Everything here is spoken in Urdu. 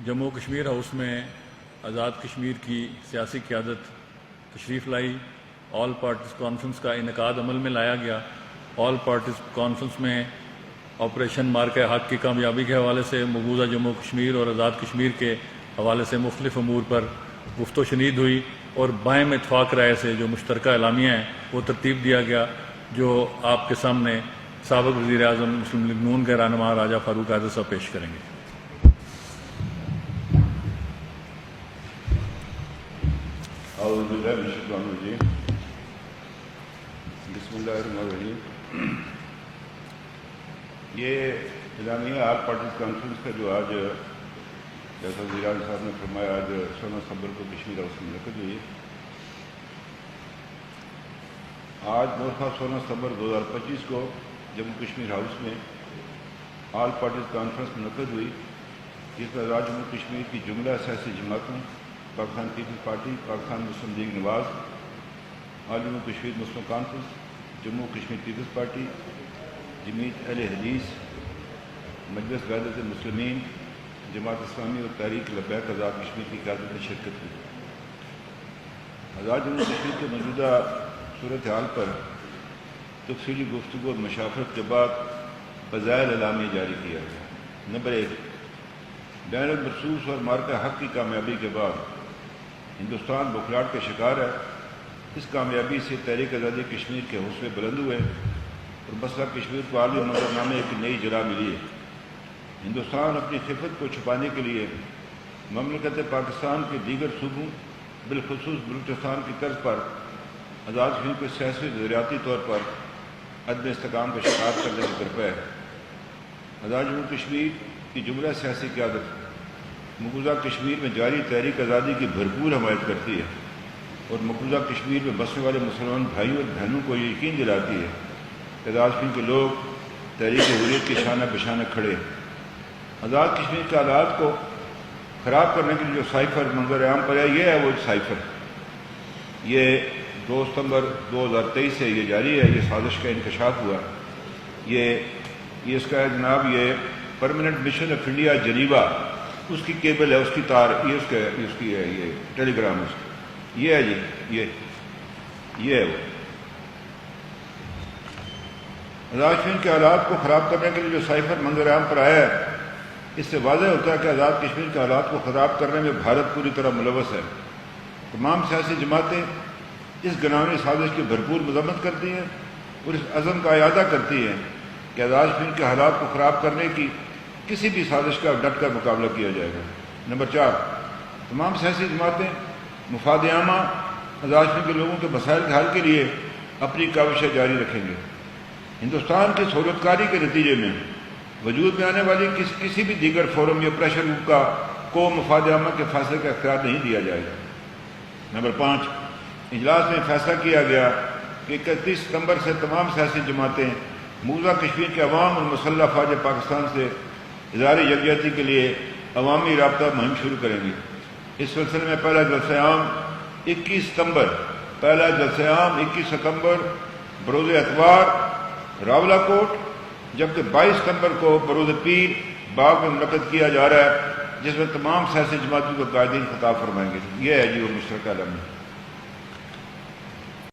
جموں کشمیر ہاؤس میں آزاد کشمیر کی سیاسی قیادت تشریف لائی. آل پارٹیز کانفرنس کا انعقاد عمل میں لایا گیا. آل پارٹیز کانفرنس میں آپریشن مارکہ حق کی کامیابی کے حوالے سے مقبوضہ جموں کشمیر اور آزاد کشمیر کے حوالے سے مختلف امور پر گفت و شنید ہوئی اور بائیں میں اتفاق رائے سے جو مشترکہ اعلامیہ ہیں وہ ترتیب دیا گیا، جو آپ کے سامنے سابق وزیر اعظم مسلم لیگ نون کے رہنما راجہ فاروق حیدر صاحب پیش کریں گے. بسم اللہ الرحمن الرحیم. یہ اعلامیہ آل پارٹیز کانفرنس کا جو آج جیسا وزیر اعظم صاحب نے فرمایا آج 16 ستمبر کو کشمیر ہاؤس میں منعقد ہوئی. آج 16 ستمبر 2025 کو جموں کشمیر ہاؤس میں آل پارٹیز کانفرنس منعقد ہوئی، جس میں آزاد جموں کشمیر کی جملہ سیاسی جماعتوں، Pakistan peoples party, Pakistan Muslim league Nawaz, all Jammu Kashmir Muslim conference, Jammu Kashmir peoples party, Jamiat Ahl Hadith, مجلس قیادت المسلمین، جماعت اسلامی اور تحریک لبیک آزاد کشمیر کی قیادت میں شرکت کی. آزاد جموں کشمیر کے موجودہ صورتحال پر تفصیلی گفتگو اور مشاورت کے بعد بظاہر اعلامیہ جاری کیا گیا. نمبر 1، بین المرصوص اور مارکہ حق کی کامیابی کے بعد ہندوستان بکھلاہٹ کا شکار ہے. اس کامیابی سے تحریک آزادی کشمیر کے حوصلے بلند ہوئے اور مسئلہ کشمیر کو عالمی منظر نامے کی نئی جرح ملی ہے. ہندوستان اپنی خفت کو چھپانے کے لیے مملکت پاکستان کے دیگر صوبوں بالخصوص بلوچستان کی طرز پر آزاد کشمیر کو سیاسی نظریاتی طور پر عدم استحکام کا شکار کرنے کی طرف ہے. آزاد جموں کشمیر کی جملہ سیاسی قیادت مقبوضہ کشمیر میں جاری تحریک آزادی کی بھرپور حمایت کرتی ہے اور مقبوضہ کشمیر میں بسنے والے مسلمان بھائیوں اور بہنوں کو یہ یقین دلاتی ہے کہ آزاد کشمیر کے لوگ تحریک حریت کے شانہ بشانہ کھڑے. آزاد کشمیر کے حالات کو خراب کرنے کے لیے جو سائفر منظر عام پر ہے، یہ ہے وہ سائفر. یہ 2 ستمبر 2023 سے یہ جاری ہے. یہ سازش کا انکشاف ہوا. یہ اس کا ہے جناب، یہ permanent mission of India Geneva, اس کی کیبل ہے، اس کی تار، یہ اس کی ہے، یہ ٹیلی گرام اس کی، یہ ہے جی، یہ ہے وہ. آزاد کشمیر کے حالات کو خراب کرنے کے لیے جو سائفر منظر عام پر آیا ہے، اس سے واضح ہوتا ہے کہ آزاد کشمیر کے حالات کو خراب کرنے میں بھارت پوری طرح ملوث ہے. تمام سیاسی جماعتیں اس گناہی سازش کی بھرپور مذمت کرتی ہیں اور اس عزم کا اعادہ کرتی ہیں کہ آزاد کشمیر کے حالات کو خراب کرنے کی کسی بھی سازش کا ڈٹ کر مقابلہ کیا جائے گا. نمبر 4، تمام سیاسی جماعتیں مفاد عامہ آزاد کشمیر کے لوگوں کے مسائل کے حل کے لیے اپنی کاوشیں جاری رکھیں گے. ہندوستان کی سہولت کاری کے نتیجے میں وجود میں آنے والی کسی بھی دیگر فورم یا پریشر گروپ کو مفاد عامہ کے فیصلے کا اختیار نہیں دیا جائے گا. نمبر 5، اجلاس میں فیصلہ کیا گیا کہ 31 ستمبر سے تمام سیاسی جماعتیں مقبوضہ کشمیر کے عوام اور مسلح افواج پاکستان سے اظہار یکجہتی کے لیے عوامی رابطہ مہم شروع کریں گی. اس سلسلے میں پہلا جلسہ عام 21 ستمبر بروز اتوار راولہ کوٹ، جبکہ 22 ستمبر کو بروز پیر باغ میں منعقد کیا جا رہا ہے، جس میں تمام سیاسی جماعتوں کے قائدین خطاب فرمائیں گے. یہ ہے جی وہ مشترکہ اعلامیہ.